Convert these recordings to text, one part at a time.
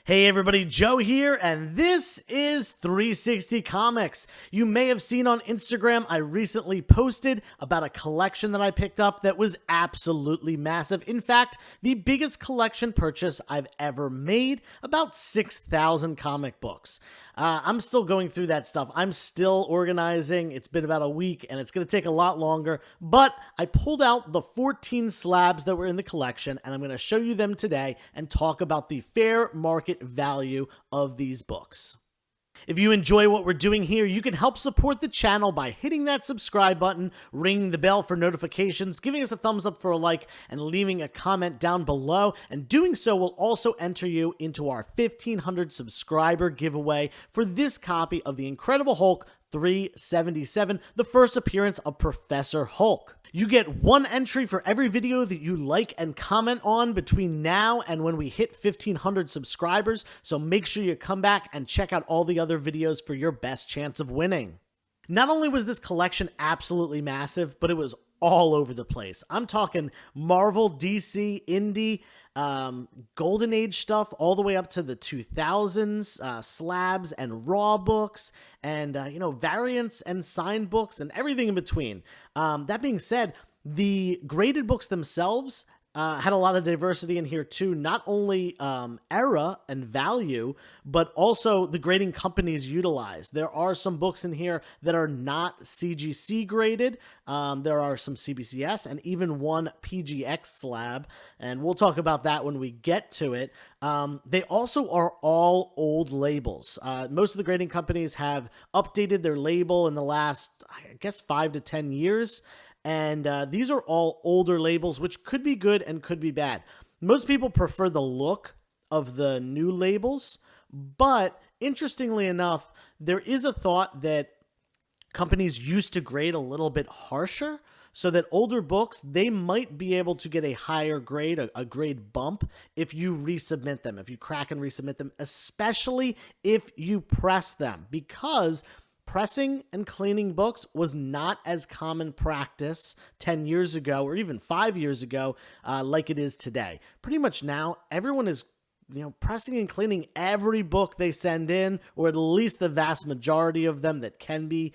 Hey everybody, Joe here, and this is 360 Comics. You may have seen on Instagram, I recently posted about a collection that I picked up that was absolutely massive. In fact, the biggest collection purchase I've ever made, about 6,000 comic books. I'm still going through that stuff. I'm still organizing. It's been about a week, and it's going to take a lot longer, but I pulled out the 14 slabs that were in the collection, and I'm going to show you them today and talk about the fair market value of these books. If you enjoy what we're doing here, you can help support the channel by hitting that subscribe button, ringing the bell for notifications, giving us a thumbs up for a like, and leaving a comment down below. And doing so will also enter you into our 1,500 subscriber giveaway for this copy of The Incredible Hulk 377, the first appearance of Professor Hulk. You get one entry for every video that you like and comment on between now and when we hit 1,500 subscribers, so make sure you come back and check out all the other videos for your best chance of winning. Not only was this collection absolutely massive, but it was all over the place. I'm talking Marvel, DC, Indie, Golden Age stuff all the way up to the 2000s, slabs and raw books, and variants and signed books and everything in between. That being said, the graded books themselves had a lot of diversity in here too, not only era and value, but also the grading companies utilized. There are some books in here that are not CGC graded. There are some CBCS and even one PGX slab, and we'll talk about that when we get to it. They also are all old labels. Most of the grading companies have updated their label in the last, I guess, 5 to 10 years. And these are all older labels, which could be good and could be bad. Most people prefer the look of the new labels, but interestingly enough, there is a thought that companies used to grade a little bit harsher, so that older books, they might be able to get a higher grade, a grade bump, if you resubmit them, if you crack and resubmit them, especially if you press them, because pressing and cleaning books was not as common practice 10 years ago or even 5 years ago like it is today. Pretty much now, everyone is pressing and cleaning every book they send in, or at least the vast majority of them that can be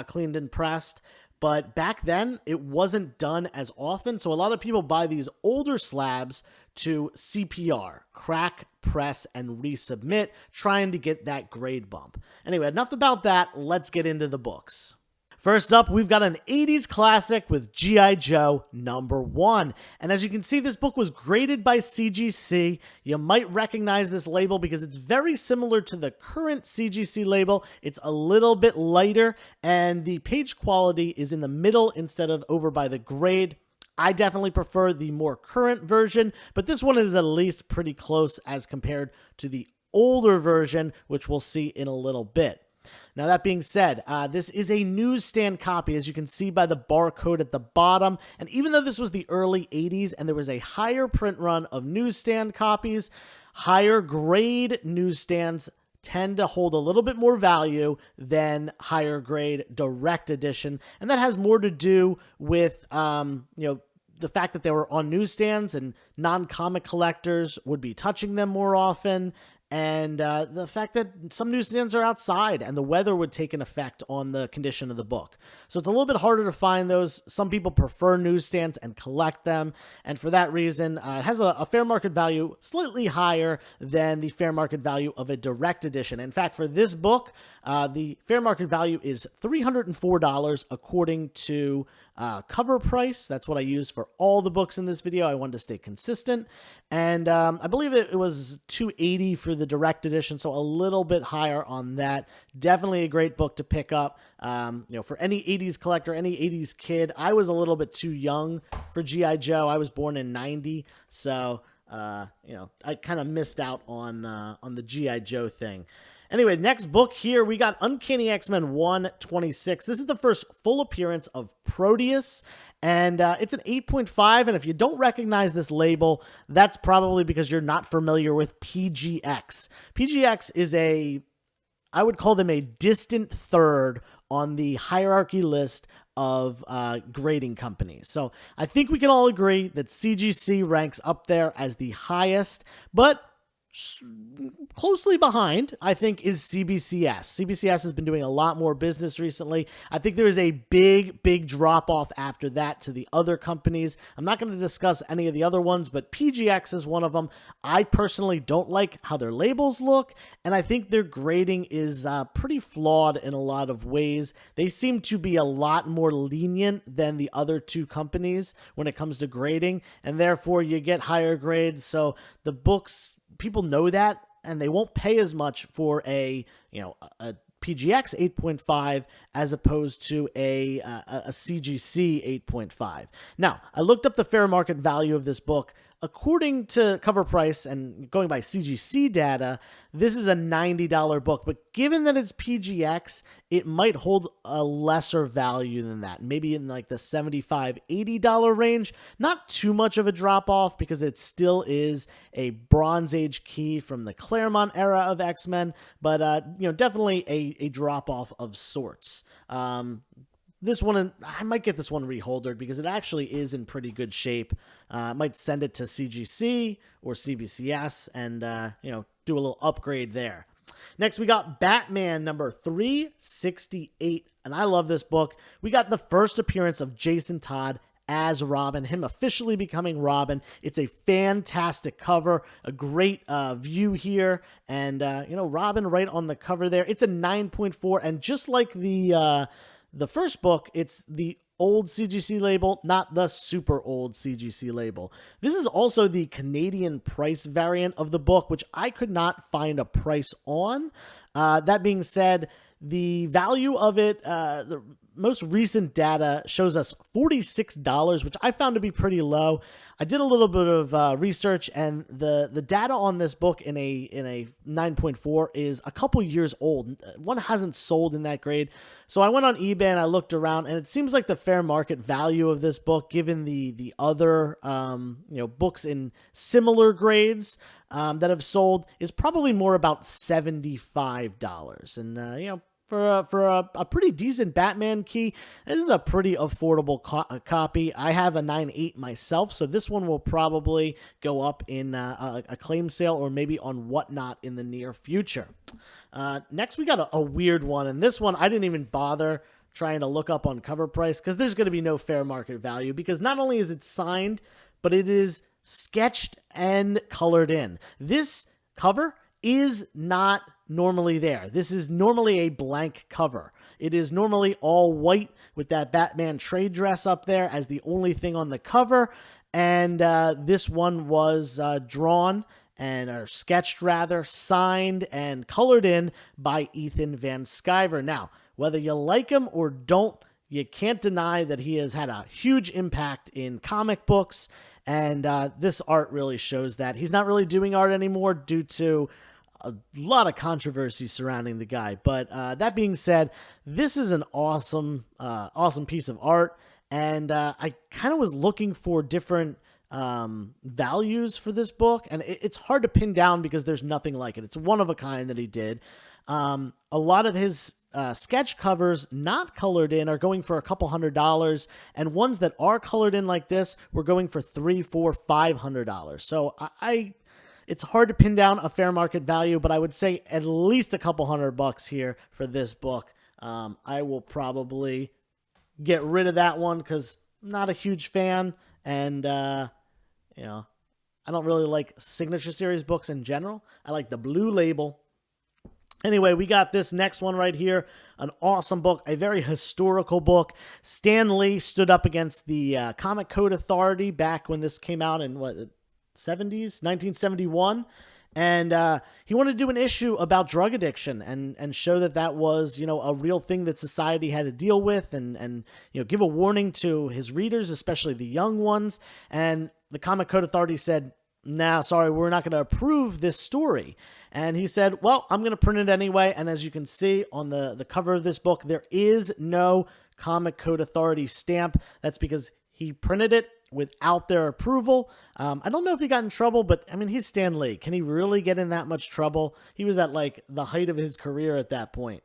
cleaned and pressed. But back then, it wasn't done as often, so a lot of people buy these older slabs to CPR, crack, press, and resubmit, trying to get that grade bump. Anyway, enough about that. Let's get into the books. First up, we've got an 80s classic with G.I. Joe #1. And as you can see, this book was graded by CGC. You might recognize this label because it's very similar to the current CGC label. It's a little bit lighter, and the page quality is in the middle instead of over by the grade. I definitely prefer the more current version, but this one is at least pretty close as compared to the older version, which we'll see in a little bit. Now, that being said, this is a newsstand copy, as you can see by the barcode at the bottom. And even though this was the early 80s and there was a higher print run of newsstand copies, higher grade newsstands tend to hold a little bit more value than higher grade direct edition. And that has more to do with, the fact that they were on newsstands and non-comic collectors would be touching them more often. And the fact that some newsstands are outside and the weather would take an effect on the condition of the book. So it's a little bit harder to find those. Some people prefer newsstands and collect them. And for that reason, it has a fair market value slightly higher than the fair market value of a direct edition. In fact, for this book, the fair market value is $304 according to cover price. That's what I used for all the books in this video. I wanted to stay consistent. And I believe it was $280 for the direct edition, so a little bit higher on that. Definitely a great book to pick up. For any 80s collector, any 80s kid. I was a little bit too young for G.I. Joe. I was born in 90, so I kind of missed out on the G.I. Joe thing. Anyway, next book here, we got Uncanny XMen 126. This is the first full appearance of Proteus, and it's an 8.5, and if you don't recognize this label, that's probably because you're not familiar with PGX. PGX is I would call them a distant third on the hierarchy list of grading companies. So I think we can all agree that CGC ranks up there as the highest, but Closely behind, I think, is CBCS. CBCS has been doing a lot more business recently. I think there is a big drop off after that to the other companies. I'm not going to discuss any of the other ones, but PGX is one of them. I personally don't like how their labels look, and I think their grading is pretty flawed in a lot of ways. They seem to be a lot more lenient than the other two companies when it comes to grading, and therefore you get higher grades. So the books, people know that, and they won't pay as much for a PGX 8.5 as opposed to a CGC 8.5. Now, I looked up the fair market value of this book. According to cover price and going by CGC data, this is a $90 book, but given that it's PGX, it might hold a lesser value than that, maybe in like the $75, $80 range. Not too much of a drop off because it still is a Bronze Age key from the Claremont era of X-Men, but definitely a drop off of sorts. This one, I might get this one reholdered because it actually is in pretty good shape. I might send it to CGC or CBCS and, do a little upgrade there. Next, we got Batman number 368, and I love this book. We got the first appearance of Jason Todd as Robin, him officially becoming Robin. It's a fantastic cover, a great view here, and, Robin right on the cover there. It's a 9.4, and just like the first book, it's the old CGC label, not the super old CGC label. This is also the Canadian price variant of the book, which I could not find a price on. That being said, the value of it, the most recent data shows us $46, which I found to be pretty low. I did a little bit of research, and the data on this book in a 9.4 is a couple years old. One hasn't sold in that grade. So I went on eBay and I looked around, and it seems like the fair market value of this book, given the other books in similar grades that have sold, is probably more about $75. And for a pretty decent Batman key, this is a pretty affordable copy. I have a 9.8 myself, so this one will probably go up in a claim sale or maybe on Whatnot in the near future. Next, we got a weird one, and this one I didn't even bother trying to look up on cover price because there's going to be no fair market value, because not only is it signed, but it is sketched and colored in. This cover is not normally there. This is normally a blank cover. It is normally all white with that Batman trade dress up there as the only thing on the cover. And this one was drawn or sketched rather, signed and colored in by Ethan Van Sciver. Now, whether you like him or don't, you can't deny that he has had a huge impact in comic books. And this art really shows that. He's not really doing art anymore due to a lot of controversy surrounding the guy. But that being said, this is an awesome piece of art. And I kind of was looking for different values for this book. And it's hard to pin down because there's nothing like it. It's one of a kind that he did. A lot of his sketch covers not colored in are going for a couple $100, and ones that are colored in like this were going for $300, $400, $500. So it's hard to pin down a fair market value, but I would say at least a couple $100 here for this book. I will probably get rid of that one because I'm not a huge fan, and I don't really like signature series books in general. I like the blue label. Anyway, we got this next one right here, an awesome book, a very historical book. Stan Lee stood up against the Comic Code Authority back when this came out in, 1971. And he wanted to do an issue about drug addiction and show that was, a real thing that society had to deal with and give a warning to his readers, especially the young ones. And the Comic Code Authority said, nah, sorry, we're not going to approve this story. And he said, well, I'm going to print it anyway. And as you can see on the cover of this book, there is no Comic Code Authority stamp. That's because he printed it without their approval. I don't know if he got in trouble, but I mean, he's Stan Lee. Can he really get in that much trouble? He was at like the height of his career at that point.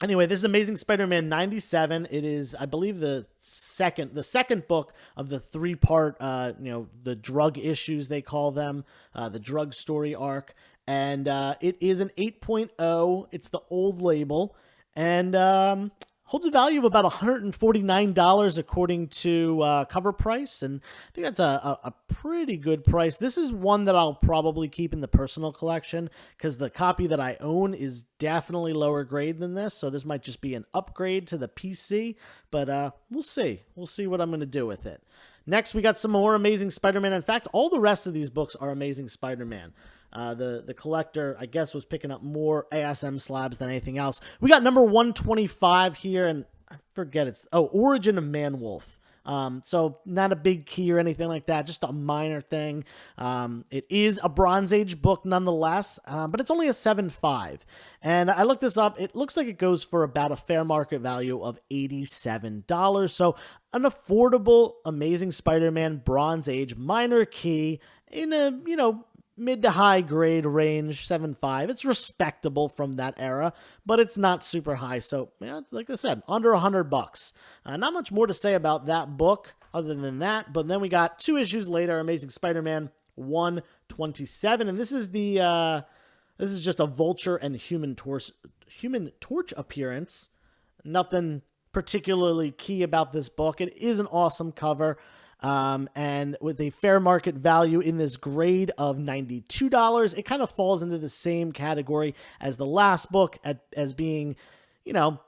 Anyway, this is Amazing Spider-Man 97. It is, I believe, the second book of the three-part, the drug issues, they call them, the drug story arc. And it is an 8.0. It's the old label. And holds a value of about $149 according to cover price. And I think that's a pretty good price. This is one that I'll probably keep in the personal collection because the copy that I own is definitely lower grade than this. So this might just be an upgrade to the PC, but we'll see. We'll see what I'm going to do with it. Next, we got some more Amazing Spider-Man. In fact, all the rest of these books are Amazing Spider-Man. The collector, I guess, was picking up more ASM slabs than anything else. We got number 125 here, and I forget Origin of Man-Wolf. So not a big key or anything like that, just a minor thing. It is a Bronze Age book nonetheless, but it's only a 7.5. And I looked this up. It looks like it goes for about a fair market value of $87. So an affordable Amazing Spider-Man Bronze Age minor key in a, mid to high grade range, 7.5. It's respectable from that era, but it's not super high. So, yeah, like I said, under $100. Not much more to say about that book other than that. But then we got 2 issues later, Amazing Spider-Man 127, and this is just a Vulture and Human Torch appearance. Nothing particularly key about this book. It is an awesome cover. And with a fair market value in this grade of $92, it kind of falls into the same category as the last book as being, a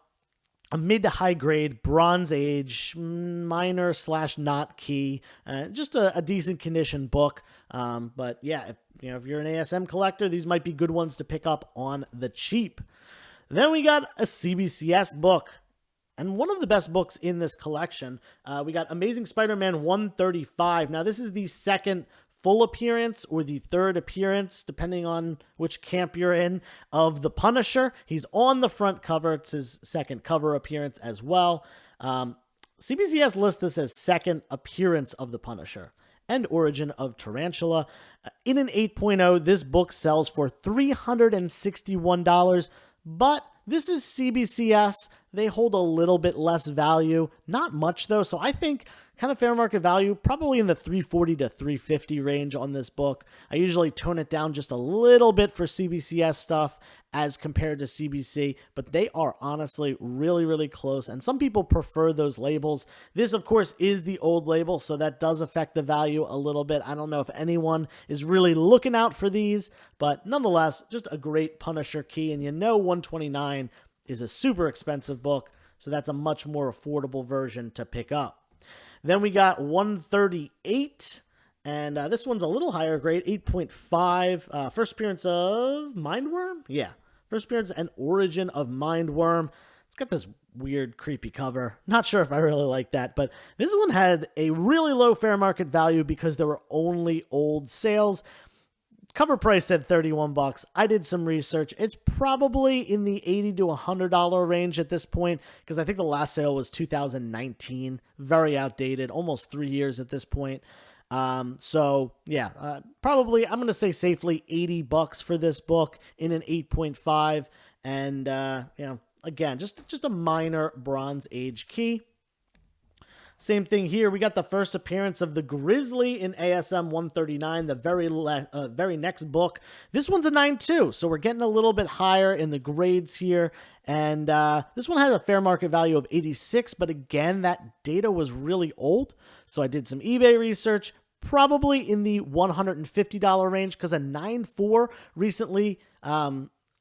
mid to high grade Bronze Age minor / not key, just a decent condition book. But yeah, if you're an ASM collector, these might be good ones to pick up on the cheap. Then we got a CBCS book. And one of the best books in this collection, we got Amazing Spider-Man 135. Now, this is the second full appearance or the third appearance, depending on which camp you're in, of the Punisher. He's on the front cover. It's his second cover appearance as well. CBCS lists this as second appearance of the Punisher and origin of Tarantula. In an 8.0, this book sells for $361, but this is CBCS. They hold a little bit less value. Not much, though. So I think kind of fair market value, probably in the $340 to $350 range on this book. I usually tone it down just a little bit for CBCS stuff as compared to CBC, but they are honestly really, really close. And some people prefer those labels. This, of course, is the old label, so that does affect the value a little bit. I don't know if anyone is really looking out for these, but nonetheless, just a great Punisher key. And 129 is a super expensive book, so that's a much more affordable version to pick up. Then we got 138, and this one's a little higher grade, 8.5. First appearance of Mindworm? Yeah, first appearance and origin of Mindworm. It's got this weird, creepy cover. Not sure if I really like that, but this one had a really low fair market value because there were only old sales. Cover price said $31. I did some research. It's probably in the $80 to $100 range at this point because I think the last sale was 2019. Very outdated, almost 3 years at this point. So yeah, probably I'm going to say safely $80 for this book in an 8.5. And again, just a minor Bronze Age key. Same thing here. We got the first appearance of the Grizzly in ASM 139, the very next book. This one's a 9.2, so we're getting a little bit higher in the grades here. And this one has a fair market value of 86, but again, that data was really old. So I did some eBay research, probably in the $150 range, because a 9.4 recently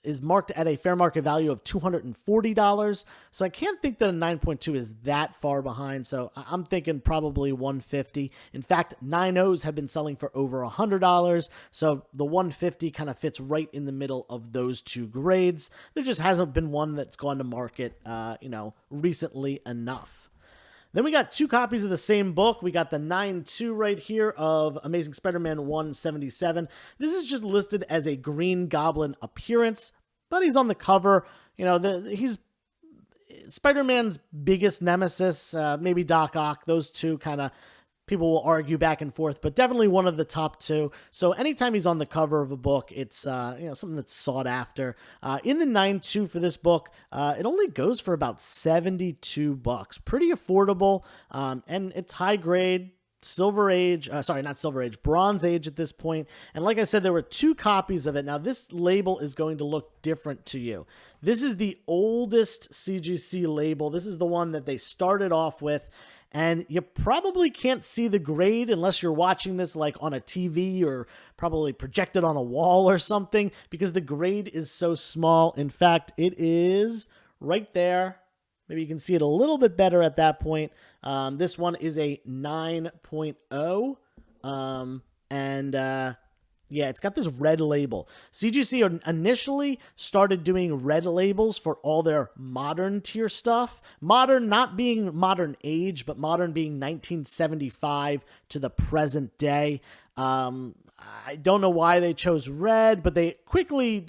is marked at a fair market value of $240. So I can't think that a 9.2 is that far behind. So I'm thinking probably $150. In fact, 9.0s have been selling for over $100. So the $150 kind of fits right in the middle of those two grades. There just hasn't been one that's gone to market, recently enough. Then we got 2 copies of the same book. We got the 9.2 right here of Amazing Spider-Man 177. This is just listed as a Green Goblin appearance, but he's on the cover. He's Spider-Man's biggest nemesis, maybe Doc Ock. Those two kind of people will argue back and forth, but definitely one of the top two. So anytime he's on the cover of a book, it's something that's sought after. In the 9.2 for this book, it only goes for about $72, pretty affordable, and it's high grade. Silver Age, not Silver Age, Bronze Age at this point. And like I said, there were 2 copies of it. Now, this label is going to look different to you. This is the oldest CGC label. This is the one that they started off with. And you probably can't see the grade unless you're watching this like on a TV or probably projected on a wall or something, because the grade is so small. In fact, it is right there. Maybe you can see it a little bit better at that point. This one is a 9.0. Yeah, it's got this red label. CGC initially started doing red labels for all their modern tier stuff. Modern not being modern age, but modern being 1975 to the present day. I don't know why they chose red, but they quickly,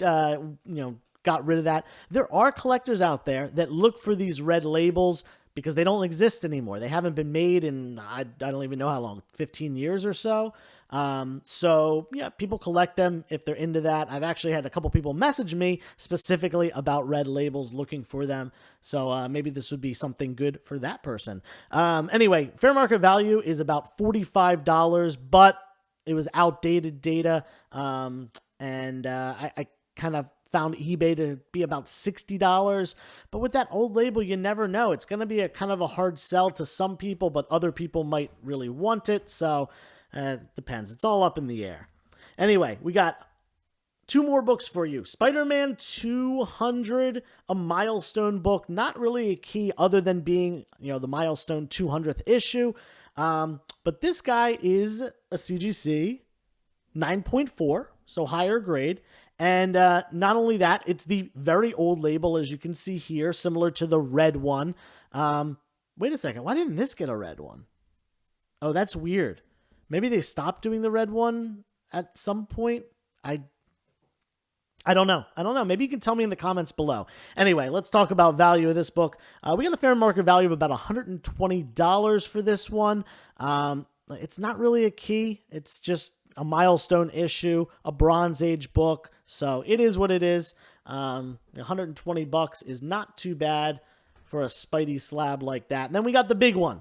got rid of that. There are collectors out there that look for these red labels because they don't exist anymore. They haven't been made in, I don't even know how long, 15 years or so. People collect them if they're into that. I've actually had a couple people message me specifically about red labels looking for them. So maybe this would be something good for that person. Anyway, fair market value is about $45, but it was outdated data. I kind of found eBay to be about $60. But with that old label, you never know. It's going to be a kind of a hard sell to some people, but other people might really want it. So it depends. It's all up in the air. Anyway, we got 2 more books for you. Spider-Man 200, a milestone book. Not really a key other than being, the milestone 200th issue. But this guy is a CGC 9.4, so higher grade. And not only that, it's the very old label, as you can see here, similar to the red one. Wait a second. Why didn't this get a red one? Oh, that's weird. Maybe they stopped doing the red one at some point. I don't know. Maybe you can tell me in the comments below. Anyway, let's talk about value of this book. We got a fair market value of about $120 for this one. It's not really a key. It's just a milestone issue, a Bronze Age book. So it is what it is. $120 is not too bad for a Spidey slab like that. And then we got the big one.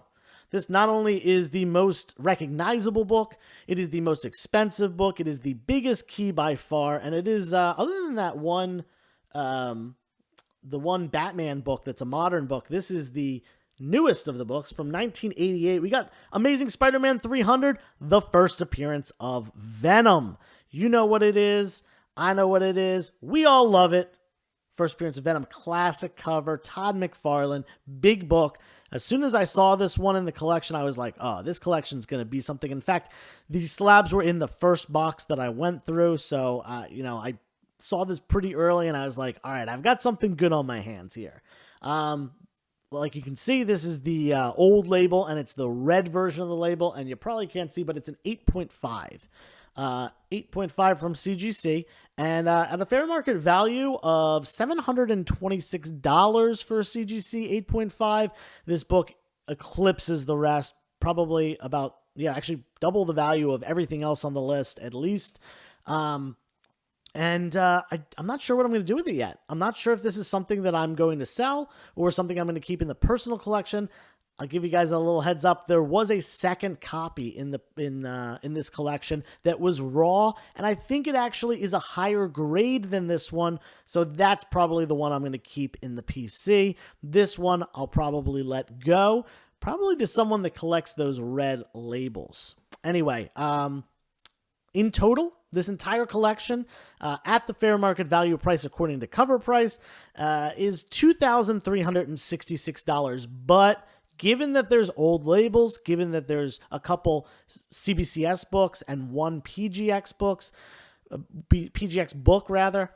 This not only is the most recognizable book, it is the most expensive book. It is the biggest key by far. And it is, other than that one, the one Batman book that's a modern book, this is the newest of the books from 1988. We got Amazing Spider-Man 300, the first appearance of Venom. You know what it is. I know what it is. We all love it. First appearance of Venom, classic cover, Todd McFarlane, big book. As soon as I saw this one in the collection, I was like, oh, this collection's going to be something. In fact, these slabs were in the first box that I went through. So, I saw this pretty early and I was like, all right, I've got something good on my hands here. Like you can see, this is the old label and it's the red version of the label. And you probably can't see, but it's an 8.5. 8.5 from CGC, and at a fair market value of $726 for a CGC 8.5, this book eclipses the rest, probably about, actually double the value of everything else on the list, at least. I'm not sure what I'm going to do with it yet. I'm not sure if this is something that I'm going to sell or something I'm going to keep in the personal collection. I'll give you guys a little heads up. There was a second copy in this collection that was raw, and I think it actually is a higher grade than this one. So that's probably the one I'm going to keep in the PC. This one I'll probably let go, probably to someone that collects those red labels. Anyway, in total, this entire collection, at the fair market value price according to cover price, is $2,366. But given that there's old labels, given that there's a couple CBCS books and one PGX book rather,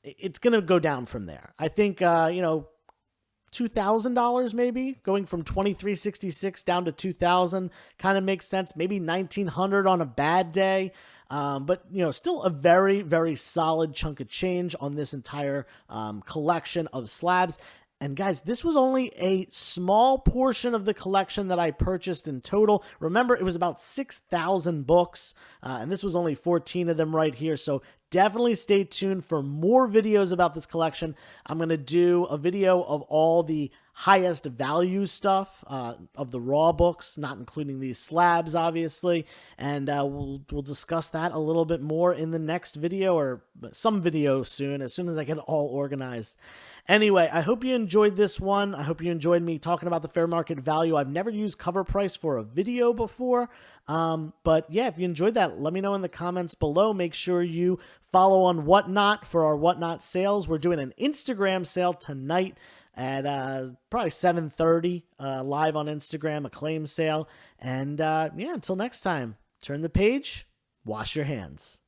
it's going to go down from there. I think, $2,000 maybe, going from $2,366 down to $2,000 kind of makes sense. Maybe $1,900 on a bad day. But, still a very, very solid chunk of change on this entire collection of slabs. And guys, this was only a small portion of the collection that I purchased in total. Remember, it was about 6,000 books, and this was only 14 of them right here. So definitely stay tuned for more videos about this collection. I'm going to do a video of all the highest value stuff of the raw books, not including these slabs, obviously. And we'll discuss that a little bit more in the next video, or some video soon as I get it all organized. Anyway, I hope you enjoyed this one. I hope you enjoyed me talking about the fair market value. I've never used cover price for a video before. But yeah, if you enjoyed that, let me know in the comments below. Make sure you follow on Whatnot for our Whatnot sales. We're doing an Instagram sale tonight at probably 7:30 live on Instagram, a claim sale. And yeah, until next time, turn the page, wash your hands.